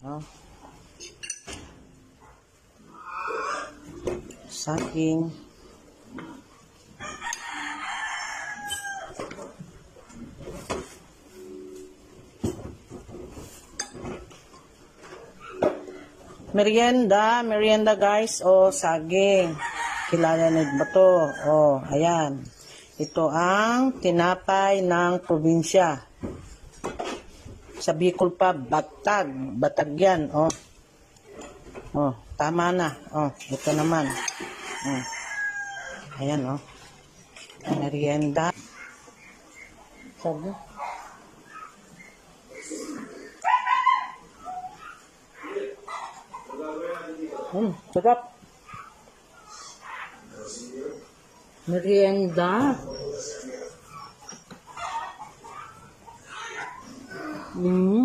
Oh. Saging. Merienda guys. Oh, saging. Kilala nyo ba to? Oh, ayan. Ito ang tinapay ng probinsya. Sa Bicol pa, batag. Batag yan, oh. Oh, tama na. Oh, ito naman. Oh. Ayan, oh. Merienda. Sabi. Sarap. Merienda. Mm.